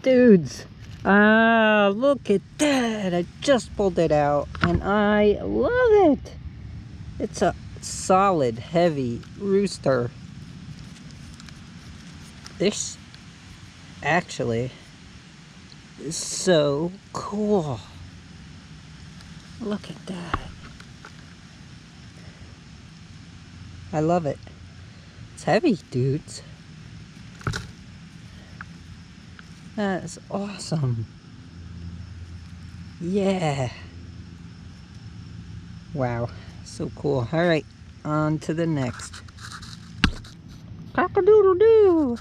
Dudes, look at that. I just pulled it out and I love it. It's a solid, heavy rooster. This actually is so cool. Look at that. I love it. It's heavy, dudes. That is awesome. Yeah. Wow, so cock-a-doodle-doo. On to the next. Cock-a-doodle-doo.